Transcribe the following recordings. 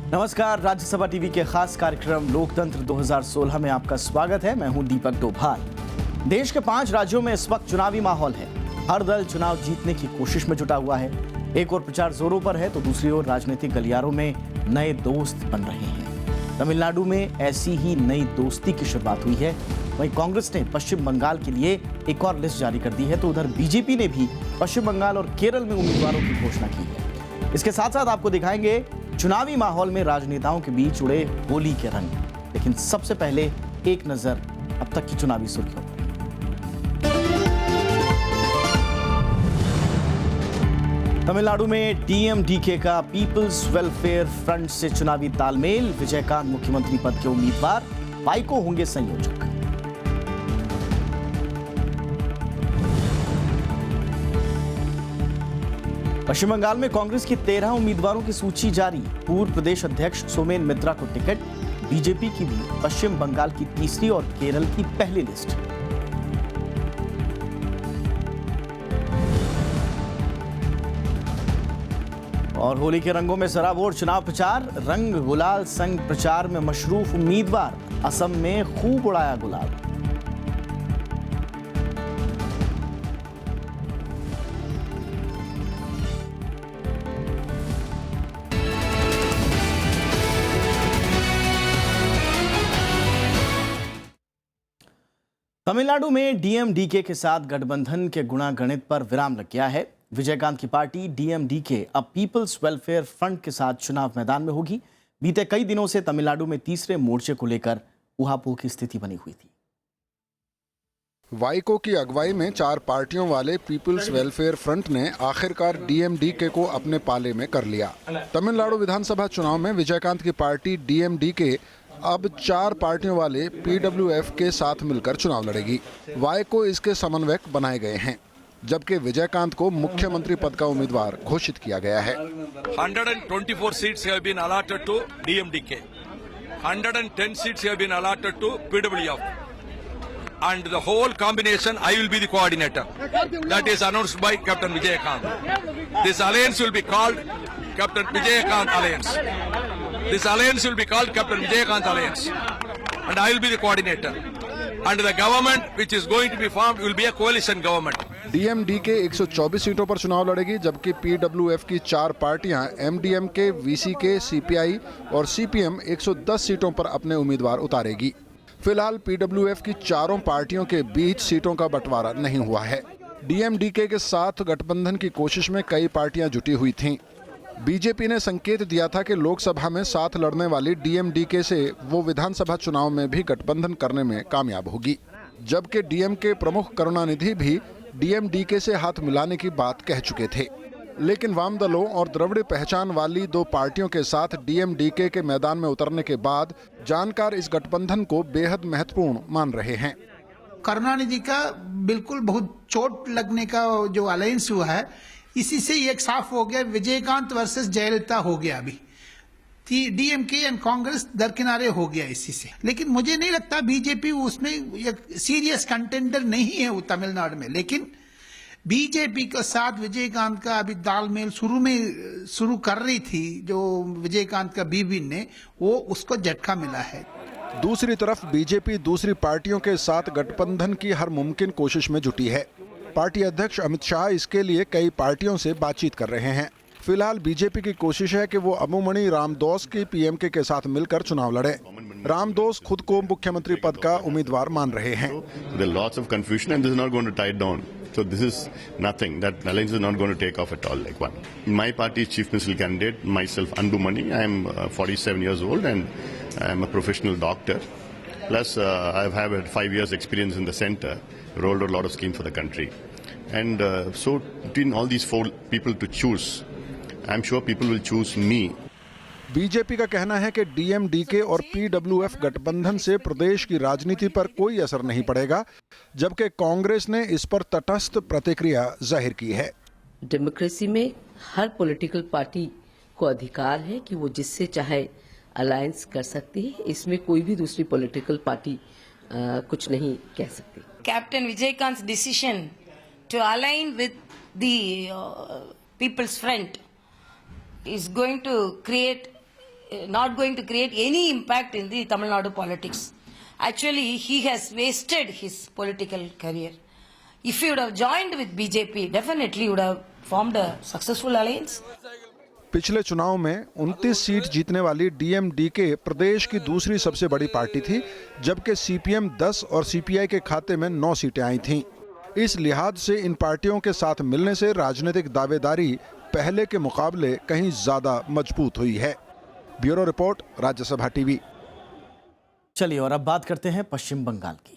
नमस्कार, राज्यसभा टीवी के खास कार्यक्रम लोकतंत्र 2016 में आपका स्वागत है। मैं हूं दीपक डोभाल। देश के 5 राज्यों में इस वक्त चुनावी माहौल है। हर दल चुनाव जीतने की कोशिश में जुटा हुआ है। एक ओर प्रचार जोरों पर है तो दूसरी ओर राजनीतिक गलियारों में नए दोस्त बन रहे हैं। तमिलनाडु में ऐसी ही नई दोस्ती की शुरुआत हुई है। वहीं कांग्रेस ने पश्चिम बंगाल के लिए एक और लिस्ट जारी कर दी है तो उधर बीजेपी ने भी पश्चिम बंगाल और केरल में उम्मीदवारों की घोषणा की है। इसके साथ साथ आपको दिखाएंगे चुनावी माहौल में राजनेताओं के बीच उड़े होली के रंग। लेकिन सबसे पहले एक नजर अब तक की चुनावी सुर्खियों पर। तमिलनाडु में डीएमडीके का पीपल्स वेलफेयर फ्रंट से चुनावी तालमेल। विजयकांत मुख्यमंत्री पद के उम्मीदवार, वाइको होंगे संयोजक। पश्चिम बंगाल में कांग्रेस की 13 उम्मीदवारों की सूची जारी। पूर्व प्रदेश अध्यक्ष सोमेन मित्रा को टिकट। बीजेपी की भी पश्चिम बंगाल की तीसरी और केरल की पहली लिस्ट। और होली के रंगों में सराबोर चुनाव प्रचार। रंग गुलाल संग प्रचार में मशरूफ उम्मीदवार। असम में खूब उड़ाया गुलाल। तमिलनाडु में डीएमडीके के साथ गठबंधन के गुणागणित पर विराम लग गया है। विजयकांत की पार्टी डीएमडीके अब पीपल्स वेलफेयर फ्रंट के साथ चुनाव मैदान में होगी। बीते कई दिनों से तमिलनाडु में तीसरे मोर्चे को लेकर उहापोह की स्थिति बनी हुई थी। वाइको की अगुवाई में 4 पार्टियों वाले पीपल्स वेलफेयर फ्रंट ने आखिरकार डीएमडीके को अपने पाले में कर लिया। तमिलनाडु विधानसभा चुनाव में विजयकांत की पार्टी डीएमडीके अब 4 पार्टियों वाले पीडब्ल्यूएफ के साथ मिलकर चुनाव लड़ेगी। वाइको इसके समन्वयक बनाए गए हैं, जबकि विजयकांत को मुख्यमंत्री पद का उम्मीदवार घोषित किया गया है। 124 seats have been allotted to DMDK. 110 seats have been allotted to PWF. And the whole combination, I will be the coordinator. That is announced by Captain Vijayakant. This alliance will be called Captain Vijayakant Alliance. This alliance will be called Captain Vijayakant Alliance. And I will be the coordinator. And the government which is going to be formed will be a coalition government. DMDK 124 सीटों पर चुनाव लड़ेगी, जबकि पीडब्ल्यूएफ की 4 पार्टियां MDMK, VCK, CPI और CPM 110 सीटों पर अपने उम्मीदवार उतारेगी। फिलहाल पीडब्ल्यूएफ की चारों पार्टियों के बीच सीटों का बंटवारा नहीं हुआ है। डीएमडीके के साथ गठबंधन की कोशिश में कई पार्टियां जुटी हुई थीं। बीजेपी ने संकेत दिया था कि लोकसभा में साथ लड़ने वाली डीएमडीके से वो विधानसभा चुनाव में भी गठबंधन करने में कामयाब होगी, जबकि डीएमके प्रमुख करुणानिधि भी डीएमडीके से हाथ मिलाने की बात कह चुके थे। लेकिन वाम दलों और द्रविड़ पहचान वाली 2 पार्टियों के साथ डीएमडीके के मैदान में उतरने के बाद जानकार इस गठबंधन को बेहद महत्वपूर्ण मान रहे हैं। करुणानिधि का बिल्कुल बहुत चोट लगने का जो अलायंस हुआ है, इसी से एक साफ हो गया। विजयकांत वर्सेस जयललिता हो गया। अभी डीएमके एंड कांग्रेस दरकिनारे हो गया इसी से। लेकिन मुझे नहीं लगता बीजेपी उसमें एक सीरियस कंटेंडर नहीं है वो तमिलनाडु में। लेकिन बीजेपी के साथ विजयकांत का अभी तालमेल शुरू कर रही थी जो विजयकांत का बीवी ने, वो उसको झटका मिला है। दूसरी तरफ बीजेपी दूसरी पार्टियों के साथ गठबंधन की हर मुमकिन कोशिश में जुटी है। पार्टी अध्यक्ष अमित शाह इसके लिए कई पार्टियों से बातचीत कर रहे हैं। फिलहाल बीजेपी की कोशिश है कि वो अबुमणि रामदोस की पीएमके के साथ मिलकर चुनाव लड़े। रामदोस खुद को मुख्यमंत्री पद का उम्मीदवार मान रहे हैं। So this is nothing. That alliance is not going to take off at all. Like one, my party's chief ministerial candidate, myself, Anbumani. I am 47 years old and I am a professional doctor. Plus, I've had 5 years experience in the center, rolled out a lot of schemes for the country, and so between all these 4 people to choose, I'm sure people will choose me. BJP का कहना है कि DMDK और पीडब्ल्यूएफ गठबंधन से प्रदेश की राजनीति पर कोई असर नहीं पड़ेगा, जबकि कांग्रेस ने इस पर तटस्थ प्रतिक्रिया जाहिर की है। डेमोक्रेसी में हर पॉलिटिकल पार्टी को अधिकार है कि वो जिससे चाहे अलायंस कर सकती है। इसमें कोई भी दूसरी पॉलिटिकल पार्टी कुछ नहीं कह सकती। Captain Vijayakanth decision to align with the people's front is going to create not going to create any impact in the Tamil Nadu politics. Actually, he has wasted his political career. If he would have joined with BJP, definitely would have formed a successful alliance. पिछले चुनाव में 29 seat जीतने वाली DMDK प्रदेश की दूसरी सबसे बड़ी party थी, जबकि सीपीएम 10 और सीपीआई के खाते में 9 सीटें आई थीं। इस लिहाज से इन पार्टियों के साथ मिलने से राजनीतिक दावेदारी पहले के मुकाबले कहीं ज्यादा मजबूत हुई है। Bureau report, Rajya Sabha TV. चलिए और अब बात करते हैं पश्चिम बंगाल की।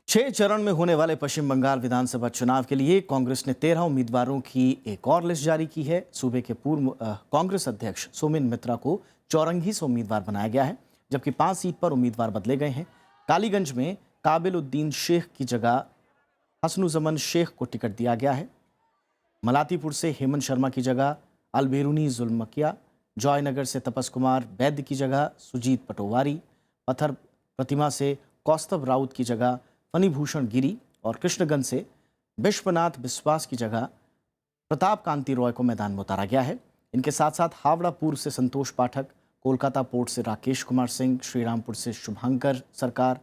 6 चरण में होने वाले पश्चिम बंगाल विधानसभा चुनाव के लिए कांग्रेस ने 13 उम्मीदवारों की एक और लिस्ट जारी की है। सूबे के पूर्व कांग्रेस अध्यक्ष सोमेन मित्रा को चौरंगी से उम्मीदवार बनाया गया है, जबकि 5 सीट पर उम्मीदवार बदले गए हैं। कालीगंज में काबिल-उद्दीन शेख की जगह हसनुजमन शेख को टिकट दिया गया है। मलातीपुर से हेमंत शर्मा की जगह अलबेरुनी जुल्मकिया, जॉयनगर से तपस कुमार वैद्य की जगह सुजीत पटोवारी, पत्थर प्रतिमा से कौस्तभ राउत की जगह फणिभूषण गिरी और कृष्णगंज से विश्वनाथ बिस्वास की जगह प्रताप कांति रॉय को मैदान में उतारा गया है। इनके साथ साथ हावड़ा पूर्व से संतोष पाठक, कोलकाता पोर्ट से राकेश कुमार सिंह, श्रीरामपुर से शुभांकर सरकार,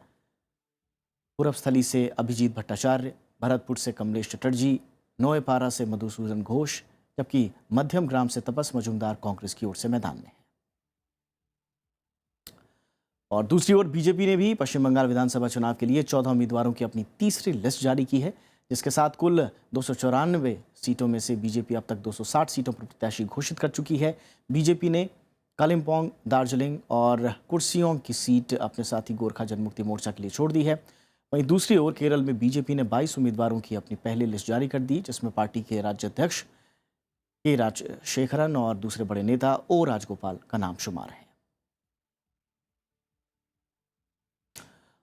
पूरबस्थली से अभिजीत भट्टाचार्य, भरतपुर से कमलेश चटर्जी, नोएपारा से मधुसूदन घोष, जबकि मध्यम ग्राम से तपस मजूमदार कांग्रेस की ओर से मैदान में है। और दूसरी ओर बीजेपी ने भी पश्चिम बंगाल विधानसभा चुनाव के लिए 14 उम्मीदवारों की अपनी तीसरी लिस्ट जारी की है, जिसके साथ कुल 294 सीटों में से बीजेपी अब तक 260 सीटों पर प्रत्याशी घोषित कर चुकी है। बीजेपी ने कालिम्पोंग, दार्जिलिंग और कुर्सियोंग की सीट अपने साथी गोरखा जनमुक्ति मोर्चा के लिए छोड़ दी है। वहीं दूसरी ओर केरल में बीजेपी ने 22 उम्मीदवारों की अपनी पहली लिस्ट जारी कर दी, जिसमें पार्टी के राज्याध्यक्ष के राजशेखरन और दूसरे बड़े नेता ओ राजगोपाल का नाम शुमार है।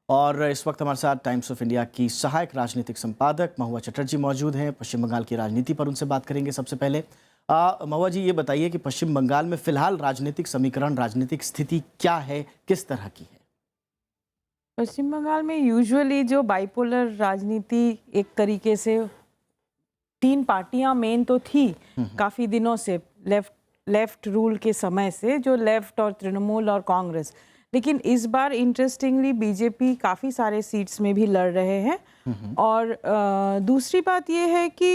और इस वक्त हमारे साथ टाइम्स ऑफ इंडिया की सहायक राजनीतिक संपादक महुआ चटर्जी मौजूद हैं। पश्चिम बंगाल की राजनीति पर उनसे बात करेंगे। सबसे पहले महुआ जी, ये बताइए कि पश्चिम बंगाल में फिलहाल राजनीतिक समीकरण, राजनीतिक स्थिति क्या है, किस तरह की है? पश्चिम बंगाल में यूजुअली जो बाइपोलर राजनीति एक तरीके से 3 पार्टियां मेन तो थी काफ़ी दिनों से, लेफ्ट रूल के समय से, जो लेफ्ट और तृणमूल और कांग्रेस। लेकिन इस बार इंटरेस्टिंगली बीजेपी काफ़ी सारे सीट्स में भी लड़ रहे हैं। और दूसरी बात ये है कि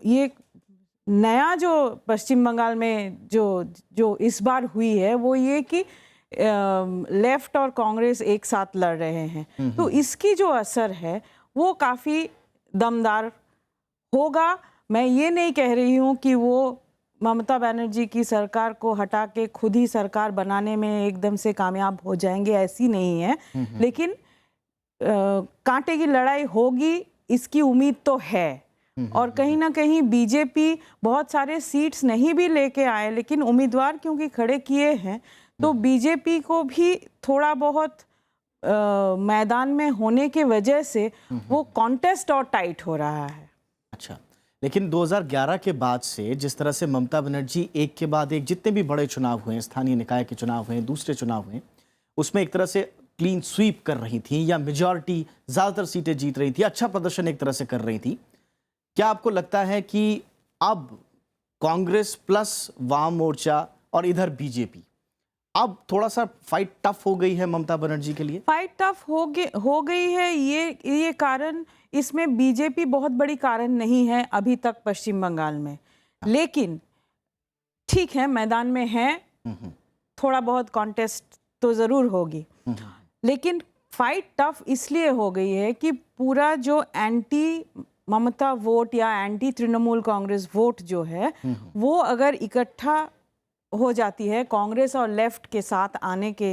ये नया जो पश्चिम बंगाल में जो इस बार हुई है वो ये कि लेफ्ट और कांग्रेस एक साथ लड़ रहे हैं, तो इसकी जो असर है वो काफ़ी दमदार होगा। मैं ये नहीं कह रही हूँ कि वो ममता बनर्जी की सरकार को हटा के खुद ही सरकार बनाने में एकदम से कामयाब हो जाएंगे, ऐसी नहीं है। लेकिन कांटे की लड़ाई होगी, इसकी उम्मीद तो है। और कहीं ना कहीं बीजेपी बहुत सारे सीट्स नहीं भी लेके आए, लेकिन उम्मीदवार क्योंकि खड़े किए हैं, तो बीजेपी को भी थोड़ा बहुत मैदान में होने के वजह से वो कॉन्टेस्ट और टाइट हो रहा है। अच्छा, लेकिन 2011 के बाद से जिस तरह से ममता बनर्जी एक के बाद एक जितने भी बड़े चुनाव हुए, स्थानीय निकाय के चुनाव हुए, दूसरे चुनाव हुए, उसमें एक तरह से क्लीन स्वीप कर रही थी या मेजॉरिटी, ज़्यादातर सीटें जीत रही थी, अच्छा प्रदर्शन एक तरह से कर रही थी। क्या आपको लगता है कि अब कांग्रेस प्लस वाम मोर्चा और इधर बीजेपी, अब थोड़ा सा फाइट टफ हो गई है ममता बनर्जी के लिए? फाइट टफ हो गई है, ये कारण, इसमें बीजेपी बहुत बड़ी कारण नहीं है अभी तक पश्चिम बंगाल में। लेकिन ठीक है, मैदान में है, थोड़ा बहुत कॉन्टेस्ट तो ज़रूर होगी। लेकिन फाइट टफ इसलिए हो गई है कि पूरा जो एंटी ममता वोट या एंटी तृणमूल कांग्रेस वोट जो है, वो अगर इकट्ठा हो जाती है कांग्रेस और लेफ्ट के साथ आने के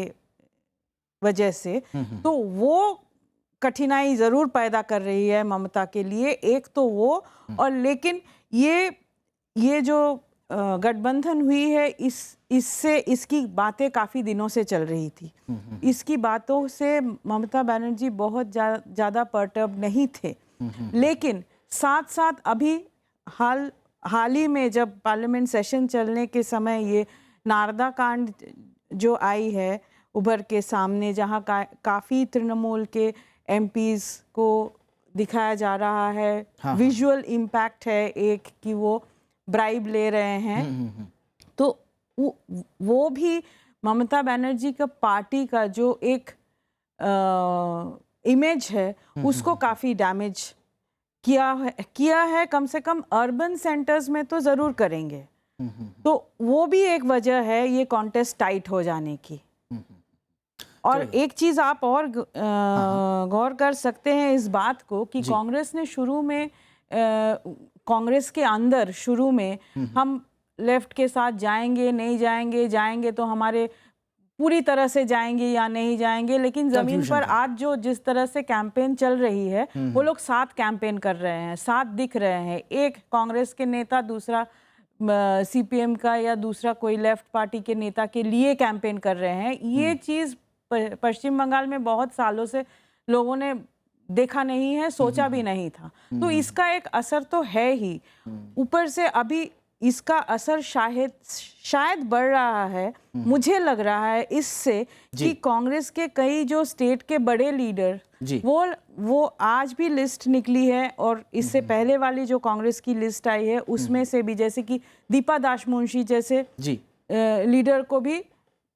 वजह से, तो वो कठिनाई ज़रूर पैदा कर रही है ममता के लिए। एक तो वो, और लेकिन ये जो गठबंधन हुई है, इससे इसकी बातें काफ़ी दिनों से चल रही थी। इसकी बातों से ममता बनर्जी बहुत ज़्यादा पर्टर्ब नहीं थे। लेकिन साथ साथ अभी हाल ही में जब पार्लियामेंट सेशन चलने के समय ये नारदा कांड जो आई है उभर के सामने, जहाँ काफ़ी तृणमूल के एमपीज़ को दिखाया जा रहा है, हाँ। विजुअल इम्पैक्ट है एक कि वो ब्राइब ले रहे हैं, तो वो भी ममता बनर्जी का पार्टी का जो एक इमेज है उसको काफ़ी डैमेज किया है। कम से कम अर्बन सेंटर्स में तो ज़रूर करेंगे, तो वो भी एक वजह है ये कॉन्टेस्ट टाइट हो जाने की। और एक चीज़ आप और गौर कर सकते हैं इस बात को कि कांग्रेस ने शुरू में कांग्रेस के अंदर शुरू में हम लेफ्ट के साथ जाएंगे नहीं जाएंगे, जाएंगे तो हमारे पूरी तरह से जाएंगे या नहीं जाएंगे, लेकिन जमीन पर आज जो जिस तरह से कैंपेन चल रही है वो लोग साथ कैंपेन कर रहे हैं, साथ दिख रहे हैं। एक कांग्रेस के नेता दूसरा सीपीएम का या दूसरा कोई लेफ्ट पार्टी के नेता के लिए कैंपेन कर रहे हैं। ये चीज़ पश्चिम बंगाल में बहुत सालों से लोगों ने देखा नहीं है, सोचा भी नहीं था, तो इसका एक असर तो है ही। ऊपर से अभी इसका असर शायद बढ़ रहा है, मुझे लग रहा है इससे कि कांग्रेस के कई जो स्टेट के बड़े लीडर वो आज भी लिस्ट निकली है और इससे पहले वाली जो कांग्रेस की लिस्ट आई है उसमें से भी, जैसे कि दीपा दासमुंशी जैसे लीडर को भी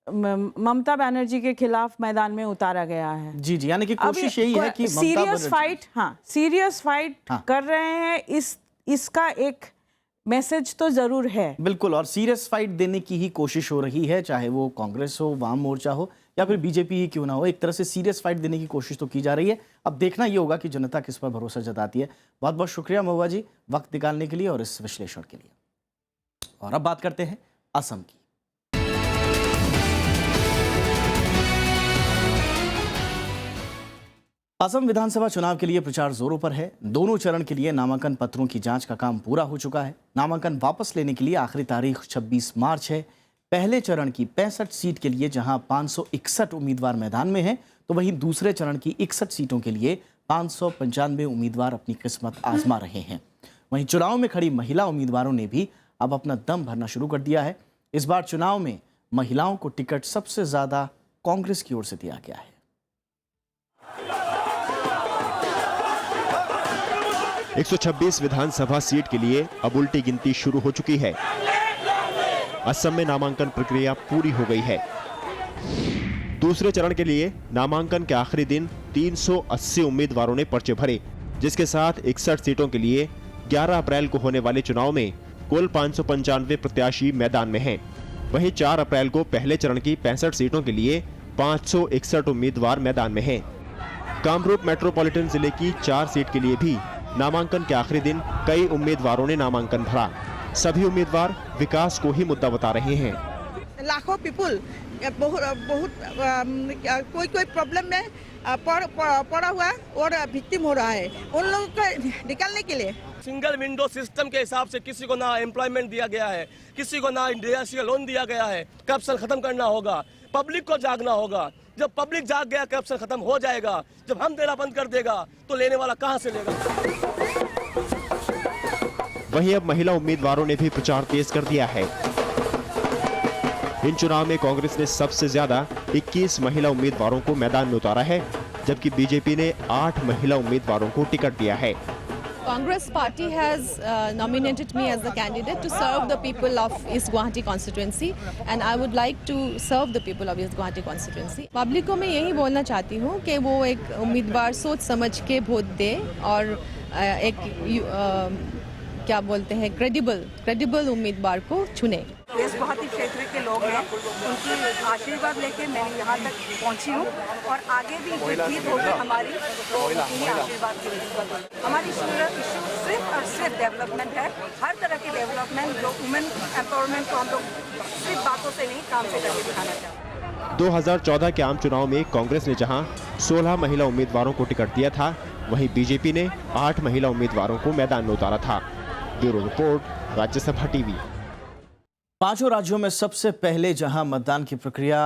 ममता बनर्जी के खिलाफ मैदान में उतारा गया है। जी, यानी कि कोशिश यही है कि सीरियस फाइट कर रहे हैं। इसका एक मैसेज तो जरूर है, बिल्कुल, और सीरियस फाइट देने की ही कोशिश हो रही है, चाहे वो कांग्रेस हो, वाम मोर्चा हो या फिर बीजेपी ही क्यों ना हो, एक तरह से सीरियस फाइट देने की कोशिश तो की जा रही है। अब देखना ये होगा कि जनता किस पर भरोसा जताती है। बहुत बहुत शुक्रिया महुआ जी वक्त निकालने के लिए और इस विश्लेषण के लिए। और अब बात करते हैं असम की। असम विधानसभा चुनाव के लिए प्रचार जोरों पर है। दोनों चरण के लिए नामांकन पत्रों की जांच का काम पूरा हो चुका है। नामांकन वापस लेने के लिए आखिरी तारीख 26 मार्च है। पहले चरण की 65 सीट के लिए जहां 561 उम्मीदवार मैदान में हैं, तो वहीं दूसरे चरण की 61 सीटों के लिए 595 उम्मीदवार अपनी किस्मत आजमा रहे हैं। वहीं चुनाव में खड़ी महिला उम्मीदवारों ने भी अब अपना दम भरना शुरू कर दिया है। इस बार चुनाव में महिलाओं को टिकट सबसे ज्यादा कांग्रेस की ओर से दिया गया है। 126 विधानसभा सीट के लिए अब उल्टी गिनती शुरू हो चुकी है। असम में नामांकन प्रक्रिया पूरी हो गई है। दूसरे चरण के लिए नामांकन के आखिरी दिन 380 उम्मीदवारों ने पर्चे भरे, जिसके साथ 61 सीटों के लिए 11 अप्रैल को होने वाले चुनाव में कुल 595 प्रत्याशी मैदान में हैं। वहीं 4 अप्रैल को पहले चरण की 65 सीटों के लिए 561 उम्मीदवार मैदान में हैं। कामरूप मेट्रोपॉलिटन जिले की 4 सीट के लिए भी नामांकन के आखिरी दिन कई उम्मीदवारों ने नामांकन भरा। सभी उम्मीदवार विकास को ही मुद्दा बता रहे हैं। लाखों पीपुल कोई प्रॉब्लम में पड़ा हुआ है और विक्टिम हो रहा है, उन लोगों को निकालने के लिए सिंगल विंडो सिस्टम के हिसाब से किसी को ना एम्प्लॉयमेंट दिया गया है, किसी को ना इंडस्ट्री लोन दिया गया है। करप्शन खत्म करना होगा, पब्लिक को जागना होगा। जब पब्लिक जाग गया, करप्शन खत्म हो जाएगा। जब हम देना बंद कर देगा तो लेने वाला कहां से लेगा। वहीं अब महिला उम्मीदवारों ने भी प्रचार तेज कर दिया है। इन चुनाव में कांग्रेस ने सबसे ज्यादा 21 महिला उम्मीदवारों को मैदान में उतारा है, जबकि बीजेपी ने 8 महिला उम्मीदवारों को टिकट दिया है। Congress party has nominated me as the candidate to serve the people of East Guwahati constituency, and I would like to serve the people of East Guwahati constituency. Public को मैं यही बोलना चाहती हूँ कि वो एक उम्मीदवार सोच समझ के वोट दे और एक क्या बोलते हैं क्रेडिबल उम्मीदवार को चुने। ईस्ट गुवाहाटी क्षेत्र के लोग हैं, उनकी आशीर्वाद लेके मैं यहाँ तक पहुँची हूँ और आगे भी जीत होगी हमारी, तो उनकी आशीर्वाद की जरूरत है। हमारी इशू सिर्फ और सिर्फ डेवलपमेंट है। हर तरह की डेवलपमेंट जो वुमेन एम्पावरमेंट को हम लोग सिर्फ बातों से नहीं, काम से करके दिखाना चाहते हैं। 2014 के आम चुनाव में कांग्रेस ने जहां 16 महिला उम्मीदवारों को टिकट दिया था, वहीं बीजेपी ने 8 महिला उम्मीदवारों को मैदान में उतारा था। Bureau report, Rajya Sabha TV. पांचों राज्यों में सबसे पहले जहां मतदान की प्रक्रिया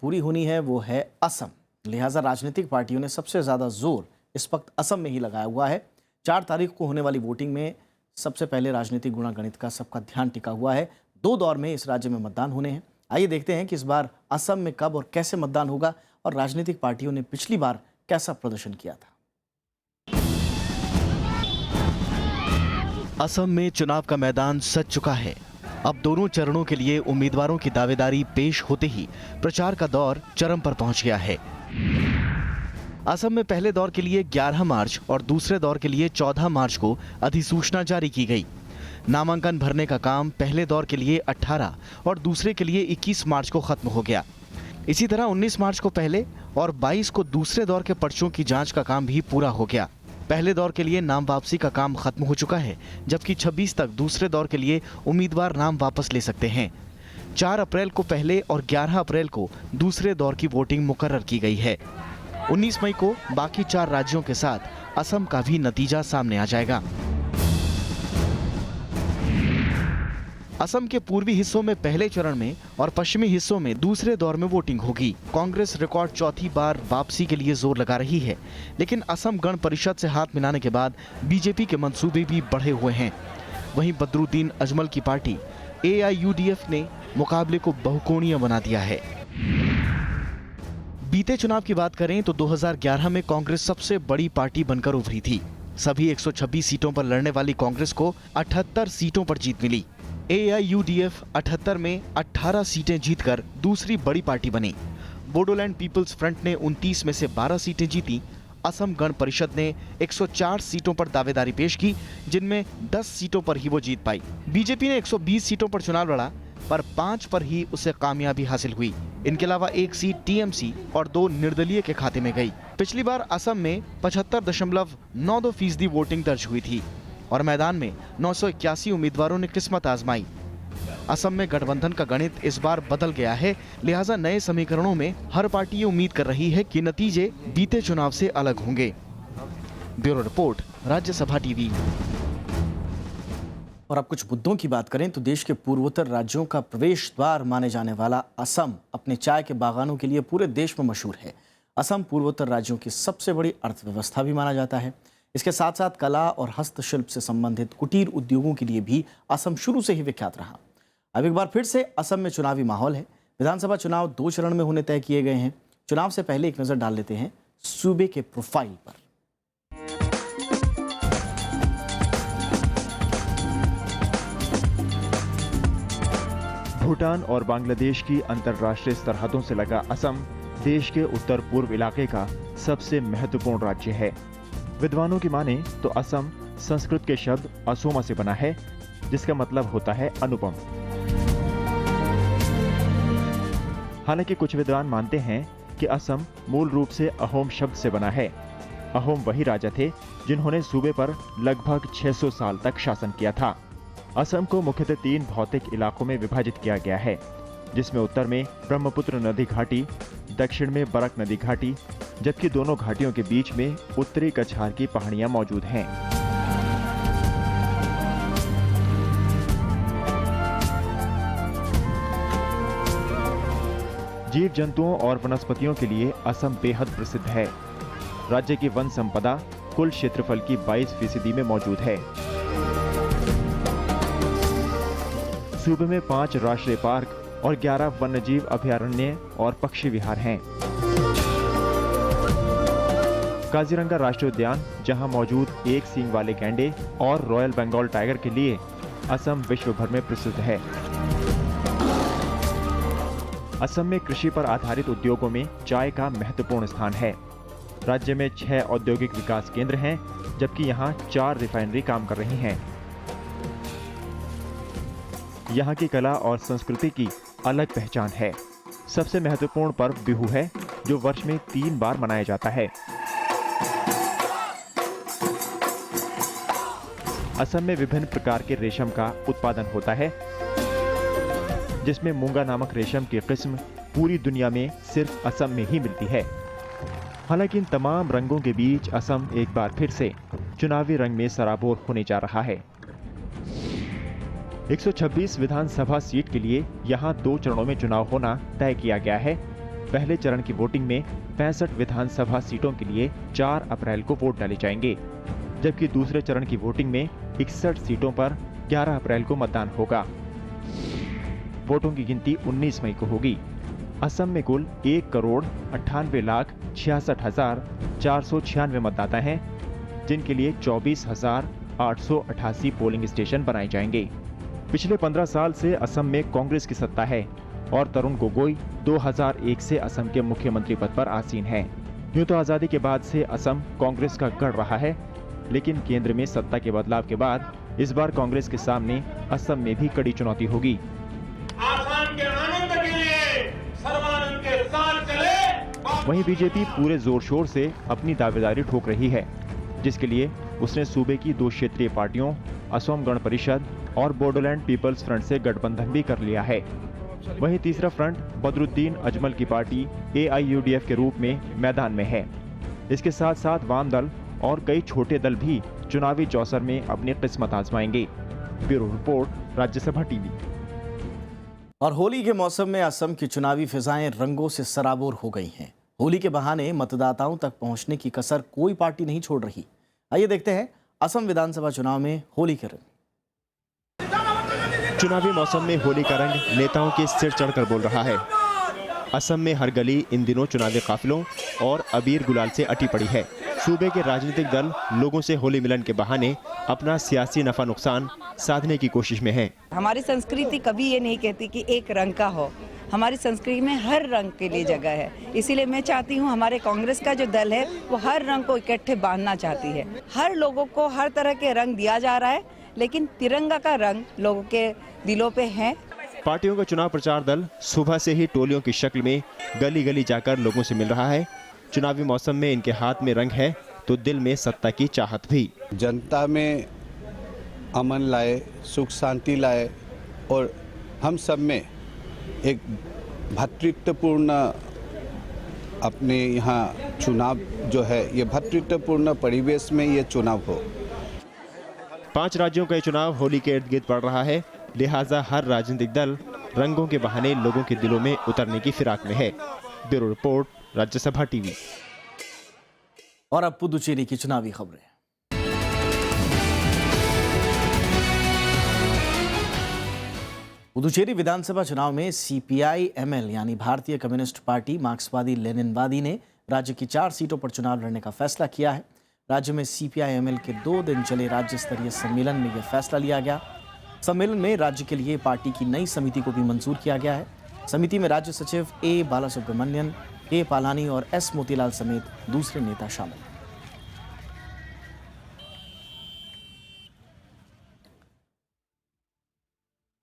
पूरी होनी है वो है असम। लिहाजा राजनीतिक पार्टियों ने सबसे ज्यादा जोर इस वक्त असम में ही लगाया हुआ है। 4 तारीख को होने वाली वोटिंग में सबसे पहले राजनीतिक गुणागणित का सबका ध्यान टिका हुआ है। 2 दौर में इस राज्य में मतदान होने हैं। आइए देखते हैं कि इस बार असम में कब और कैसे मतदान होगा और राजनीतिक पार्टियों ने पिछली बार कैसा प्रदर्शन किया था। असम में चुनाव का मैदान सज चुका है। अब दोनों चरणों के लिए उम्मीदवारों की दावेदारी पेश होते ही प्रचार का दौर चरम पर पहुंच गया है। असम में पहले दौर के लिए 11 मार्च और दूसरे दौर के लिए 14 मार्च को अधिसूचना जारी की गई। नामांकन भरने का काम पहले दौर के लिए 18 और दूसरे के लिए 21 मार्च को खत्म हो गया। इसी तरह 19 मार्च को पहले और 22 को दूसरे दौर के पर्चों की जांच का काम भी पूरा हो गया। पहले दौर के लिए नाम वापसी का काम खत्म हो चुका है, जबकि 26 तक दूसरे दौर के लिए उम्मीदवार नाम वापस ले सकते हैं। 4 अप्रैल को पहले और 11 अप्रैल को दूसरे दौर की वोटिंग मुकर्रर की गई है। 19 मई को बाकी 4 राज्यों के साथ असम का भी नतीजा सामने आ जाएगा। असम के पूर्वी हिस्सों में पहले चरण में और पश्चिमी हिस्सों में दूसरे दौर में वोटिंग होगी। कांग्रेस रिकॉर्ड चौथी बार वापसी के लिए जोर लगा रही है, लेकिन असम गण परिषद से हाथ मिलाने के बाद बीजेपी के मंसूबे भी बढ़े हुए हैं। वहीं बदरुद्दीन अजमल की पार्टी AIUDF ने मुकाबले को बहुकोणीय बना दिया है। बीते चुनाव की बात करें तो 2011 में कांग्रेस सबसे बड़ी पार्टी बनकर उभरी थी। सभी 126 सीटों पर लड़ने वाली कांग्रेस को 78 सीटों पर जीत मिली। AIUDF 78 में 18 सीटें जीतकर दूसरी बड़ी पार्टी बनी। बोडोलैंड पीपल्स फ्रंट ने 29 में से 12 सीटें जीती। असम गण परिषद ने 104 सीटों पर दावेदारी पेश की, जिनमें 10 सीटों पर ही वो जीत पाई। बीजेपी ने 120 सीटों पर चुनाव लड़ा, पर 5 पर ही उसे कामयाबी हासिल हुई। इनके अलावा 1 सीट TMC और 2 निर्दलीय के खाते में गई। पिछली बार असम में 75.92% वोटिंग दर्ज हुई थी और मैदान में 981 उम्मीदवारों ने किस्मत आजमाई। असम में गठबंधन का गणित इस बार बदल गया है, लिहाजा नए समीकरणों में हर पार्टी ये उम्मीद कर रही है कि नतीजे बीते चुनाव से अलग होंगे। Bureau report, Rajya Sabha TV. और अब कुछ मुद्दों की बात करें तो देश के पूर्वोत्तर राज्यों का प्रवेश द्वार माने जाने वाला असम अपने चाय के बागानों के लिए पूरे देश में मशहूर है। असम पूर्वोत्तर राज्यों की सबसे बड़ी अर्थव्यवस्था भी माना जाता है। इसके साथ साथ कला और हस्तशिल्प से संबंधित कुटीर उद्योगों के लिए भी असम शुरू से ही विख्यात रहा। अब एक बार फिर से असम में चुनावी माहौल है। विधानसभा चुनाव 2 चरण में होने तय किए गए हैं। चुनाव से पहले एक नजर डाल लेते हैं सूबे के प्रोफाइल पर। भूटान और बांग्लादेश की अंतर्राष्ट्रीय सरहदों से लगा असम देश के उत्तर पूर्व इलाके का सबसे महत्वपूर्ण राज्य है। विद्वानों की माने तो असम संस्कृत के शब्द असोमा से बना है, जिसका मतलब होता है अनुपम। हालांकि कुछ विद्वान मानते हैं कि असम मूल रूप से अहोम शब्द से बना है। अहोम वही राजा थे जिन्होंने सूबे पर लगभग 600 साल तक शासन किया था। असम को मुख्यतः 3 भौतिक इलाकों में विभाजित किया गया है, जिसमें उत्तर में ब्रह्मपुत्र नदी घाटी, दक्षिण में बरक नदी घाटी, जबकि दोनों घाटियों के बीच में उत्तरी कछार की पहाड़ियां मौजूद हैं। जीव जंतुओं और वनस्पतियों के लिए असम बेहद प्रसिद्ध है। राज्य की वन संपदा कुल क्षेत्रफल की 22% में मौजूद है। सूबे में 5 राष्ट्रीय पार्क और 11 वन्यजीव अभयारण्य और पक्षी विहार हैं। काजीरंगा राष्ट्रीय उद्यान, जहां मौजूद 1 सींग वाले गैंडे और रॉयल बंगाल टाइगर के लिए असम विश्व भर में प्रसिद्ध है। असम में कृषि पर आधारित उद्योगों में चाय का महत्वपूर्ण स्थान है। राज्य में 6 औद्योगिक विकास केंद्र हैं, जबकि यहां 4 रिफाइनरी काम कर रही हैं। यहाँ की कला और संस्कृति की अलग पहचान है। सबसे महत्वपूर्ण पर्व बिहू है, जो वर्ष में 3 बार मनाया जाता है। असम में विभिन्न प्रकार के रेशम का उत्पादन होता है, जिसमें मूंगा नामक रेशम की किस्म पूरी दुनिया में सिर्फ असम में ही मिलती है। हालांकि इन तमाम रंगों के बीच असम एक बार फिर से चुनावी रंग में सराबोर होने जा रहा है। 126 विधानसभा सीट के लिए यहां 2 चरणों में चुनाव होना तय किया गया है। पहले चरण की वोटिंग में 65 विधानसभा सीटों के लिए 4 अप्रैल को वोट डाले जाएंगे, जबकि दूसरे चरण की वोटिंग में 61 सीटों पर 11 अप्रैल को मतदान होगा। वोटों की गिनती 19 मई को होगी। असम में कुल 1,98,66,496 मतदाता हैं, जिनके लिए 24,000 888 पोलिंग स्टेशन बनाए जाएंगे। पिछले 15 साल से असम में कांग्रेस की सत्ता है और तरुण गोगोई 2001 से असम के मुख्यमंत्री पद पर आसीन हैं। यूं तो आजादी के बाद से असम कांग्रेस का गढ़ रहा है, लेकिन केंद्र में सत्ता के बदलाव के बाद इस बार कांग्रेस के सामने असम में भी कड़ी चुनौती होगी। आसाम के आनंद के लिए सर्वानंद के साथ चले। वहीं बीजेपी पूरे जोर शोर से अपनी दावेदारी ठोक रही है, जिसके लिए उसने सूबे की 2 क्षेत्रीय पार्टियों असम गण परिषद और बोडोलैंड पीपल्स फ्रंट से गठबंधन भी कर लिया है। वहीं तीसरा फ्रंट बदरुद्दीन अजमल की पार्टी AIUDF के रूप में मैदान में है। इसके साथ साथ वाम दल और कई छोटे दल भी चुनावी चौसर में अपनी किस्मत आजमाएंगे। Bureau report, Rajya Sabha TV. और होली के मौसम में असम की चुनावी फिजाएं रंगों से सराबोर हो गई हैं। होली के बहाने मतदाताओं तक पहुंचने की कसर कोई पार्टी नहीं छोड़ रही। आइए देखते हैं असम विधानसभा चुनाव में होली के रंग। चुनावी मौसम में होली का रंग नेताओं के सिर चढ़कर बोल रहा है। असम में हर गली इन दिनों चुनावी काफिलों और अबीर गुलाल से अटी पड़ी है। सूबे के राजनीतिक दल लोगों से होली मिलन के बहाने अपना सियासी नफा नुकसान साधने की कोशिश में है। हमारी संस्कृति कभी ये नहीं कहती कि एक रंग का हो। हमारी संस्कृति में हर रंग के लिए जगह है। इसीलिए मैं चाहती हूँ हमारे कांग्रेस का जो दल है वो हर रंग को इकट्ठे बांधना चाहती है। हर लोगों को हर तरह के रंग दिया जा रहा है, लेकिन तिरंगा का रंग लोगों के दिलों पे है। पार्टियों का चुनाव प्रचार दल सुबह से ही टोलियों की शक्ल में गली गली जाकर लोगों से मिल रहा है। चुनावी मौसम में इनके हाथ में रंग है तो दिल में सत्ता की चाहत भी। जनता में अमन लाए, सुख शांति लाए और हम सब में एक भ्रातृत्वपूर्ण अपने यहाँ चुनाव जो है ये भ्रातृत्वपूर्ण परिवेश में ये चुनाव हो। 5 राज्यों का ये चुनाव होली के इर्द गिर्द पड़ रहा है, लिहाजा हर राजनीतिक दल रंगों के बहाने लोगों के दिलों में उतरने की फिराक में है। Bureau report, Rajya Sabha TV. और अब पुदुचेरी की चुनावी खबरें। पुदुचेरी विधानसभा चुनाव में CPI-ML यानी भारतीय कम्युनिस्ट पार्टी मार्क्सवादी लेनिनवादी ने राज्य की 4 सीटों पर चुनाव लड़ने का फैसला किया है। राज्य में CPI-ML के 2 दिन चले राज्य स्तरीय सम्मेलन में यह फैसला लिया गया। सम्मेलन में राज्य के लिए पार्टी की नई समिति को भी मंजूर किया गया है। समिति में राज्य सचिव A बालासुब्रमण्यन, K पालानी और S मोतीलाल समेत दूसरे नेता शामिल हैं।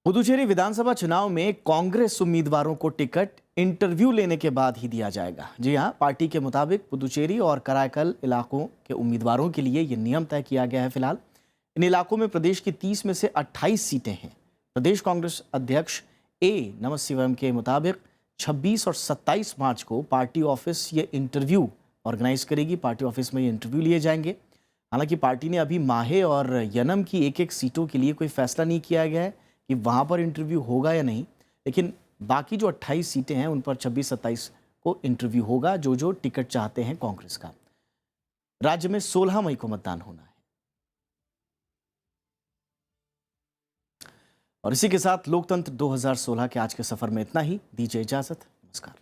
पुदुचेरी विधानसभा चुनाव में कांग्रेस उम्मीदवारों को टिकट इंटरव्यू लेने के बाद ही दिया जाएगा। जी हां, पार्टी के मुताबिक पुदुचेरी और कराईकल इलाकों के उम्मीदवारों के लिए यह नियम तय किया गया है। फिलहाल इन इलाकों में प्रदेश की 30 में से 28 सीटें हैं। प्रदेश कांग्रेस अध्यक्ष A नमशिवम के मुताबिक 26 और 27 मार्च को पार्टी ऑफिस ये इंटरव्यू ऑर्गेनाइज करेगी। पार्टी ऑफिस में ये इंटरव्यू लिए जाएंगे। हालांकि पार्टी ने अभी माहे और यनम की एक सीटों के लिए कोई फैसला नहीं किया गया है कि वहां पर इंटरव्यू होगा या नहीं, लेकिन बाकी जो 28 सीटें हैं उन पर 26-27 को इंटरव्यू होगा। जो टिकट चाहते हैं कांग्रेस का। राज्य में 16 मई को मतदान होना है। और इसी के साथ लोकतंत्र 2016 के आज के सफर में इतना ही। दीजिए इजाजत। नमस्कार।